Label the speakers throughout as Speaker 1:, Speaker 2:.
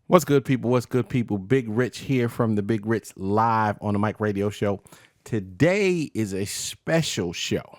Speaker 1: What's good, people? What's good, people? Big Rich here from the Big Rich Live on the Mic Radio Show. Today is a special show.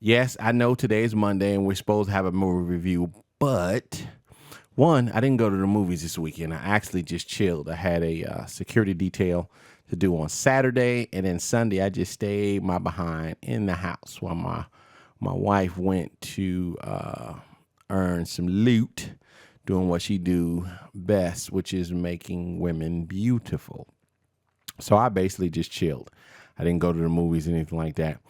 Speaker 1: Yes, I know today is Monday and we're supposed to have a movie review, but one, I didn't go to the movies this weekend. I actually just chilled. I had a security detail to do on Saturday, and then Sunday I just stayed my behind in the house while my wife went to earn some loot, doing what she do best, which is making women beautiful. So I basically just chilled. I didn't go to the movies, anything like that.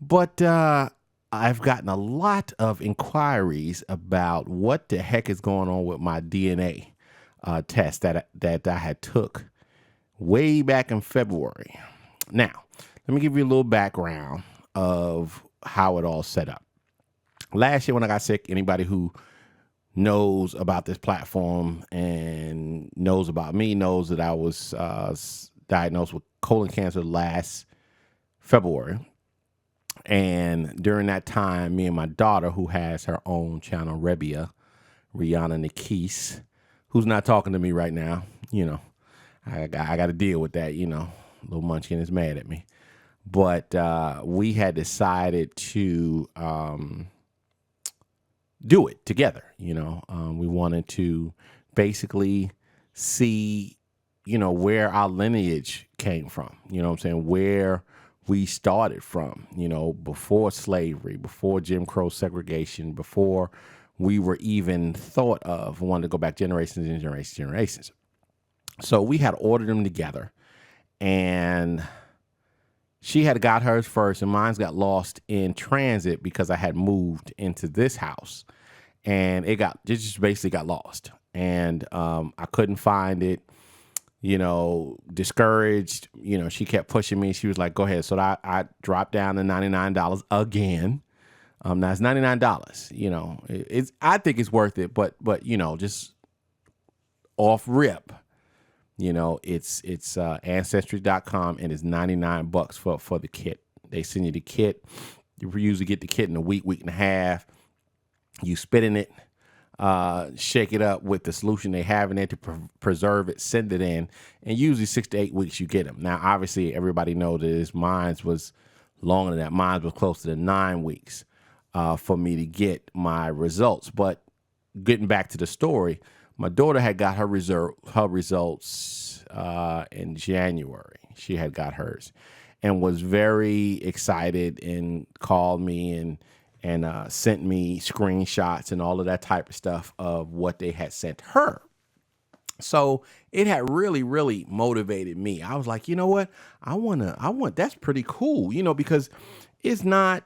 Speaker 1: But I've gotten a lot of inquiries about what the heck is going on with my DNA test that I had took way back in February. Now, let me give you a little background of how it all set up. Last year when I got sick, anybody who knows about this platform and knows about me knows that I was diagnosed with colon cancer last February. And during that time, me and my daughter, who has her own channel, Rihanna Nikis, who's not talking to me right now, I got to deal with that, little munchkin is mad at me. But we had decided to do it together. We wanted to basically see, where our lineage came from, where we started from, before slavery, before Jim Crow segregation, before we were even thought of. We wanted to go back generations and generations. So we had ordered them together, and she had got hers first, and mine got lost in transit because I had moved into this house, and it just basically got lost, and I couldn't find it. Discouraged. She kept pushing me. She was like, "Go ahead." So I dropped down to $99 again. Now it's $99. I think it's worth it, but just off rip. It's ancestry.com, and it's $99 for the kit. They send you the kit. You usually get the kit in a week and a half. You spit in it, shake it up with the solution they have in there to preserve it, send it in, and usually 6 to 8 weeks you get them. Now, obviously, everybody knows that mine was longer than that. Mine was closer to 9 weeks for me to get my results. But getting back to the story, my daughter had got her results in January. She had got hers and was very excited and called me and sent me screenshots and all of that type of stuff of what they had sent her. So it had really, really motivated me. I was like, you know what? That's pretty cool, because it's not,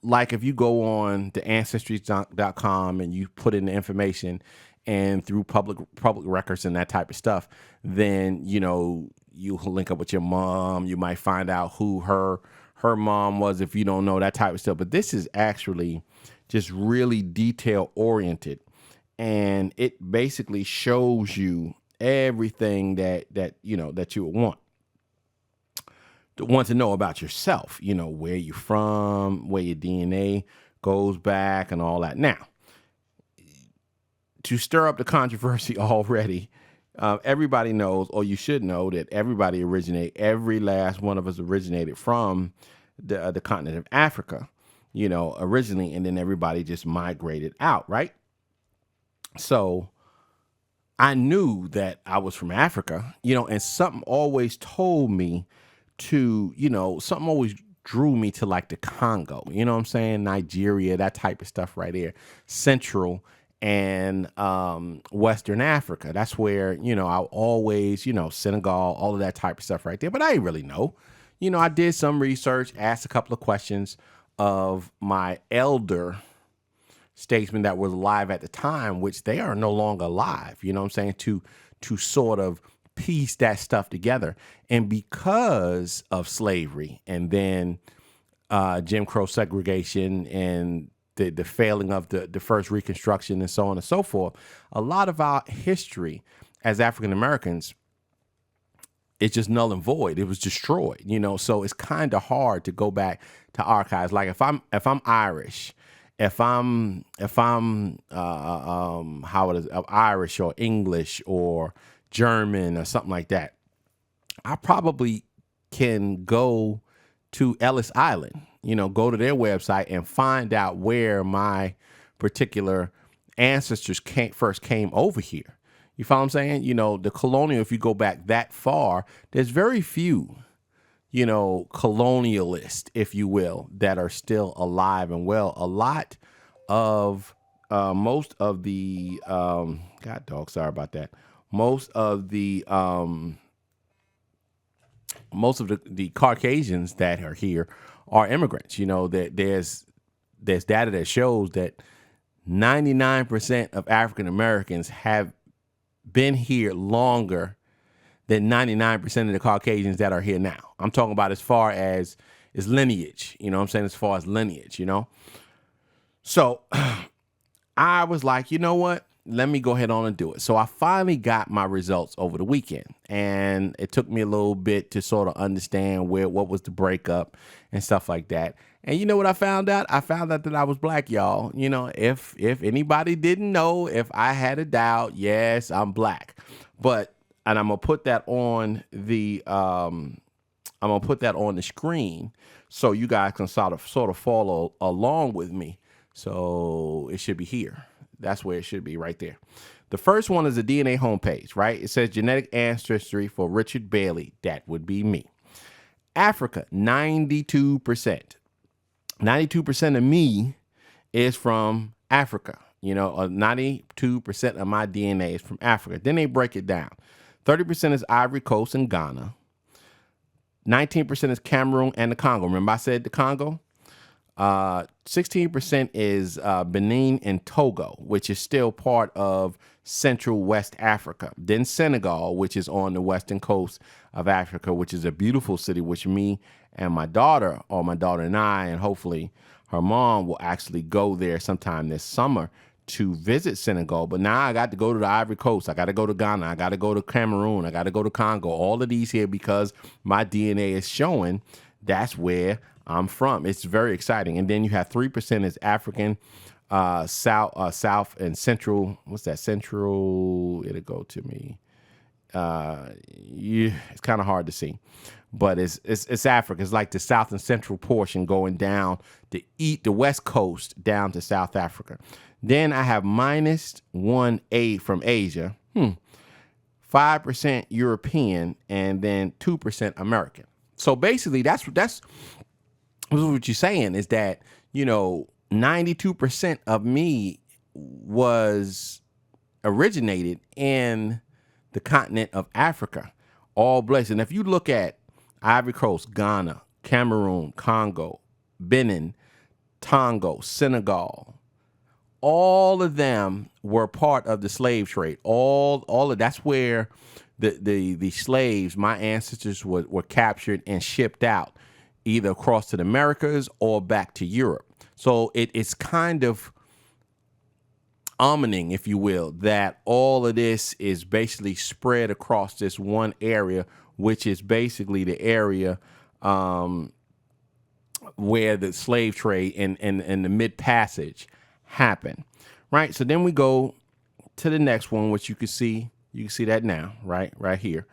Speaker 1: like if you go on the ancestry.com and you put in the information and through public records and that type of stuff, then, you link up with your mom. You might find out who her mom was if you don't know that type of stuff. But this is actually just really detail oriented, and it basically shows you everything that you would want to know about yourself. Where you're from, where your DNA goes back, and all that. Now, to stir up the controversy already, everybody knows, or you should know, that every last one of us originated from the continent of Africa, originally, and then everybody just migrated out, right? So I knew that I was from Africa, and something always told me to, something always drew me to like the Congo, Nigeria, that type of stuff right there, Central and Western Africa. That's where, I always, Senegal, all of that type of stuff right there. But I didn't really know. I did some research, asked a couple of questions of my elder statesmen that were alive at the time, which they are no longer alive, you know what I'm saying, to sort of piece that stuff together. And because of slavery and then Jim Crow segregation and the failing of the first Reconstruction and so on and so forth, a lot of our history as African Americans, it's just null and void. It was destroyed, so it's kind of hard to go back to archives. Like if I'm Irish, if I'm how it is, Irish or English or German or something like that, I probably can go to Ellis Island, go to their website and find out where my particular ancestors first came over here. You follow what I'm saying? The colonial, if you go back that far, there's very few, colonialists, if you will, that are still alive and well. A lot of, most of the, God dog, sorry about that. Most of the Caucasians that are here are immigrants. That there's data that shows that 99% of African Americans have been here longer than 99% of the Caucasians that are here now. I'm talking about as far as lineage, I'm saying, as far as lineage, So I was like, you know what? Let me go ahead on and do it. So I finally got my results over the weekend, and it took me a little bit to sort of understand what was the breakup and stuff like that. And you know what I found out? I found out that I was black, y'all. If anybody didn't know, if I had a doubt, yes, I'm black. And I'm gonna put that on the screen so you guys can sort of follow along with me. So it should be here. That's where it should be, right there. The first one is the DNA homepage, right? It says genetic ancestry for Richard Bailey. That would be me. Africa, 92%. 92% of me is from Africa. 92% of my DNA is from Africa. Then they break it down. 30% is Ivory Coast and Ghana. 19% is Cameroon and the Congo. Remember I said the Congo? 16% is Benin and Togo, which is still part of Central West Africa. Then Senegal, which is on the western coast of Africa, which is a beautiful city, which me and my daughter, or my daughter and I, and hopefully her mom, will actually go there sometime this summer to visit Senegal. But now I got to go to the Ivory Coast. I got to go to Ghana. I got to go to Cameroon. I got to go to Congo. All of these here because my DNA is showing that's where I'm from. It's very exciting. And then you have 3% is African, South and Central. What's that? Central. It'll go to me. It's kind of hard to see, but it's Africa. It's like the South and Central portion going down the West Coast down to South Africa. Then I have -1 from Asia, 5% European, and then 2% American. So basically, that's what you're saying is that 92% of me was originated in the continent of Africa, all blessed. And if you look at Ivory Coast, Ghana, Cameroon, Congo, Benin, Togo, Senegal, all of them were part of the slave trade. All of that's where the slaves, my ancestors, were captured and shipped out, either across to the Americas or back to Europe. So it's kind of omining, if you will, that all of this is basically spread across this one area, which is basically the area where the slave trade and the mid-passage happened, right? So then we go to the next one, which you can see that now, right here.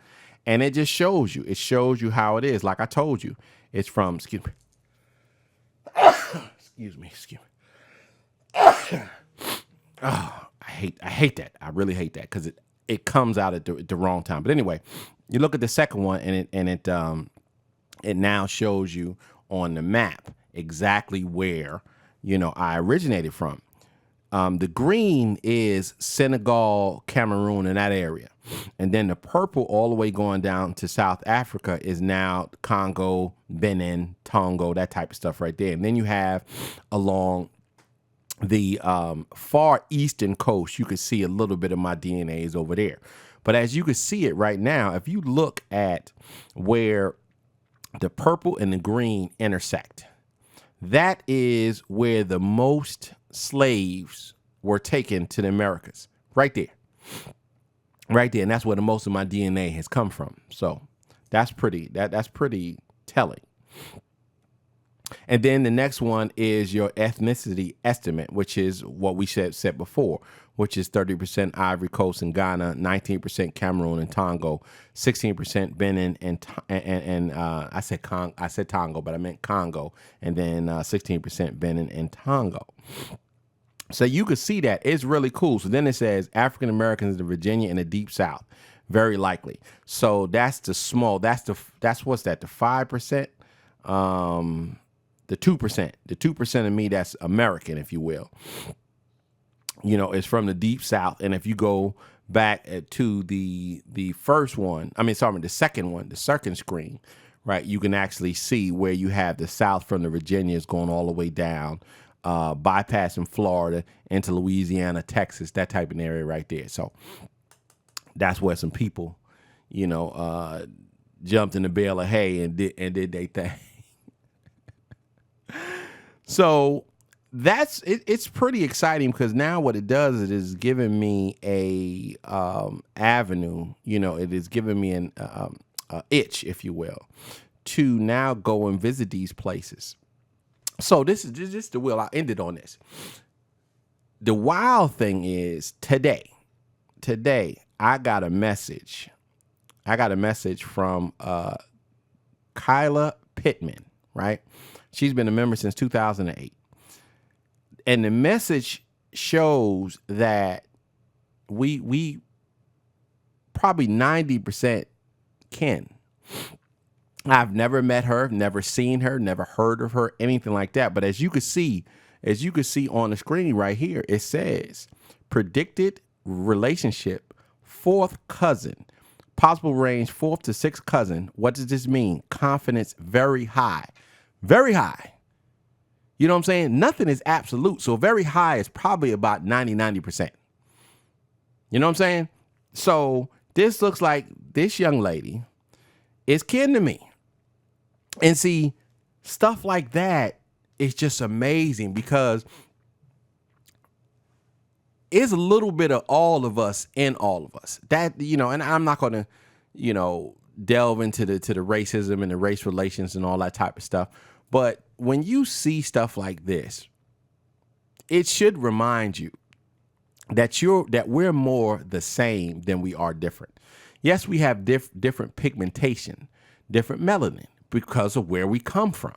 Speaker 1: And it just shows you. It shows you how it is. Like I told you, it's from, excuse me. Oh, I hate that. I really hate that because it comes out at the wrong time. But anyway, you look at the second one, and it now shows you on the map exactly where I originated from. The green is Senegal, Cameroon, in that area. And then the purple all the way going down to South Africa is now Congo, Benin, Tongo, that type of stuff right there. And then you have along the far eastern coast, you can see a little bit of my DNA is over there. But as you can see it right now, if you look at where the purple and the green intersect, that is where the most slaves were taken to the Americas, right there. Right there. And that's where the most of my DNA has come from. So that's pretty telling. And then the next one is your ethnicity estimate, which is what we said before, which is 30% Ivory Coast and Ghana, 19% Cameroon and Tongo, 16% Benin and I said Tongo, but I meant Congo, and then 16% Benin and Tongo. So you can see that it's really cool. So then it says African Americans in Virginia and the Deep South, very likely. So that's the small. That's what's that? The 5%, the 2%. The 2% of me that's American, if you will. You know, is from the Deep South. And if you go back to the first one, the second one, the second screen, right? You can actually see where you have the South from the Virginias going all the way down, bypassing Florida into Louisiana, Texas, that type of area right there. So that's where some people, jumped in a bale of hay and did their thing. So that's it. It's pretty exciting because now what it does is it is giving me a avenue. It is giving me an itch, if you will, to now go and visit these places. So this is just the will. I ended on this. The wild thing is today I got a message. From Kyla Pittman, right? She's been a member since 2008. And the message shows that we probably 90% can. I've never met her, never seen her, never heard of her, anything like that. But as you can see on the screen right here, it says predicted relationship, fourth cousin, possible range, fourth to sixth cousin. What does this mean? Confidence very high, very high. You know what I'm saying? Nothing is absolute. So very high is probably about 90%. You know what I'm saying? So this looks like this young lady is kin to me. And see, stuff like that is just amazing because it's a little bit of all of us in all of us. That, and I'm not going to, delve into the racism and the race relations and all that type of stuff. But when you see stuff like this, it should remind you that we're more the same than we are different. Yes, we have different pigmentation, different melanin because of where we come from.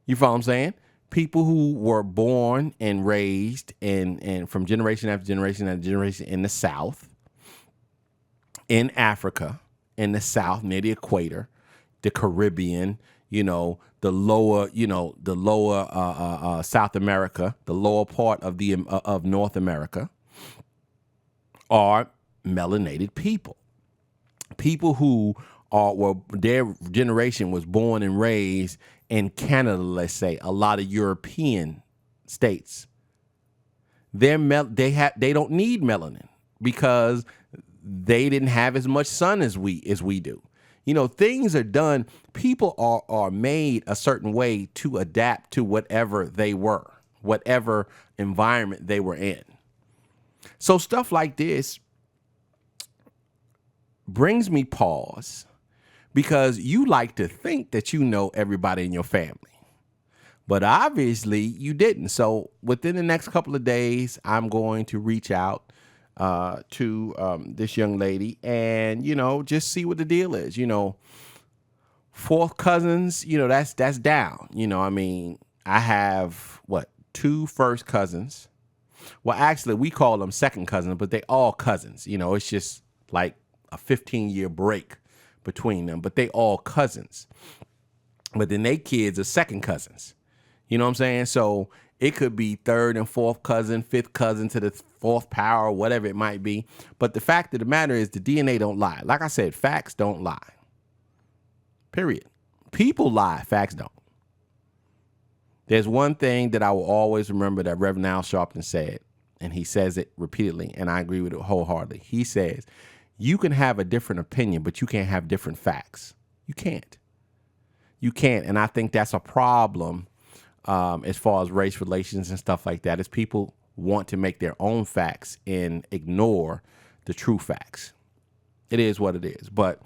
Speaker 1: You follow what I'm saying? People who were born and raised and from generation after generation after generation in the South, in Africa, in the South near the equator, the Caribbean, the lower South America, the lower part of North America, are melanated people. People who their generation was born and raised in Canada, let's say, a lot of European states. They don't need melanin because they didn't have as much sun as we do. Things are done. People are made a certain way to adapt to whatever they were, whatever environment they were in. So stuff like this brings me pause because you like to think that you know everybody in your family, but obviously you didn't. So within the next couple of days, I'm going to reach out to this young lady and, just see what the deal is. Fourth cousins, that's down. I have two first cousins. Well, actually, we call them second cousins, but they all cousins. It's just like a 15-year break between them, but they all cousins. But then they kids are second cousins. You know what I'm saying? So It could be third and fourth cousin, fifth cousin to the fourth power, whatever it might be. But the fact of the matter is the DNA don't lie. Like I said, facts don't lie. Period. People lie, facts don't. There's one thing that I will always remember that Reverend Al Sharpton said, and he says it repeatedly, and I agree with it wholeheartedly. He says, you can have a different opinion, but you can't have different facts. You can't. You can't. And I think that's a problem as far as race relations and stuff like that, is people want to make their own facts and ignore the true facts. It is what it is. But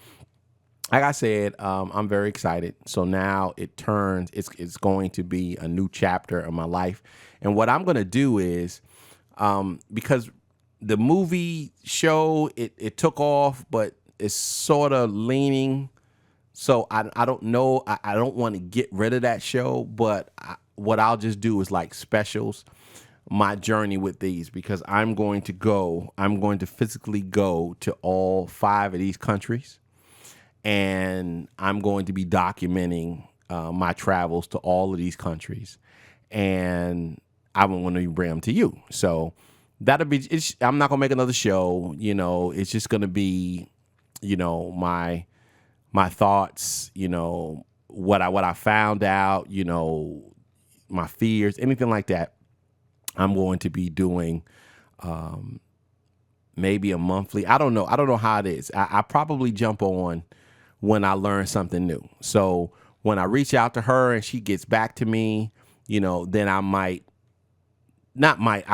Speaker 1: like I said, I'm very excited. So now it turns, it's going to be a new chapter of my life. And what I'm going to do is, because the movie show, it took off, but it's sort of leaning. So I don't know. I don't want to get rid of that show, but what I'll just do is like specials, my journey with these, because I'm going to physically go to all 5 of these countries, and I'm going to be documenting my travels to all of these countries, and I want to bring them to you. So that'll be, I'm not going to make another show, it's just going to be, my thoughts, what I found out, my fears, anything like that. I'm going to be doing maybe a monthly. I don't know how it is. I probably jump on when I learn something new. So when I reach out to her and she gets back to me, then I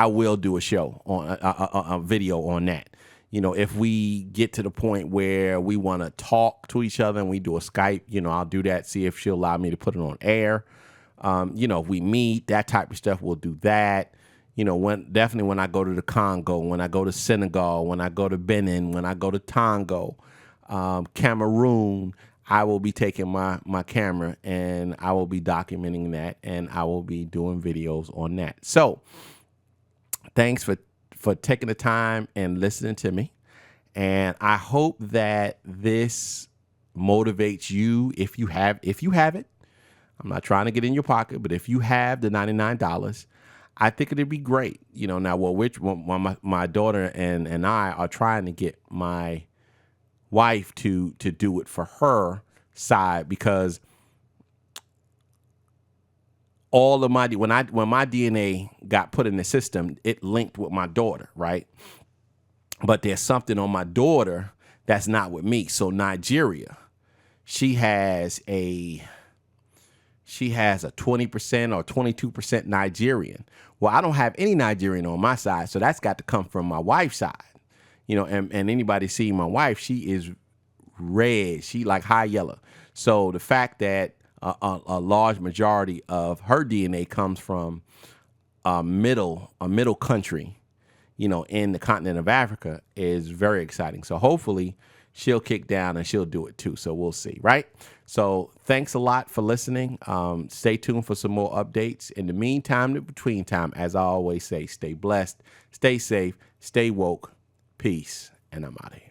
Speaker 1: will do a show on a video on that. If we get to the point where we want to talk to each other and we do a Skype, I'll do that, see if she'll allow me to put it on air. If we meet, that type of stuff, we'll do that. Definitely when I go to the Congo, when I go to Senegal, when I go to Benin, when I go to Tongo, Cameroon, I will be taking my camera and I will be documenting that, and I will be doing videos on that. So thanks for taking the time and listening to me. And I hope that this motivates you if you have it. I'm not trying to get in your pocket, but if you have the $99, I think it'd be great. Now, my daughter and I are trying to get my wife to do it for her side, because all of when my DNA got put in the system, it linked with my daughter, right? But there's something on my daughter that's not with me. So Nigeria, she has a 20% or 22% Nigerian. Well, I don't have any Nigerian on my side, so that's got to come from my wife's side. And anybody see my wife, she is red. She like high yellow. So the fact that a large majority of her DNA comes from a middle country, in the continent of Africa, is very exciting. So hopefully she'll kick down and she'll do it too. So we'll see, right? So thanks a lot for listening. Stay tuned for some more updates. In the meantime, in between time, as I always say, stay blessed, stay safe, stay woke. Peace, and I'm out of here.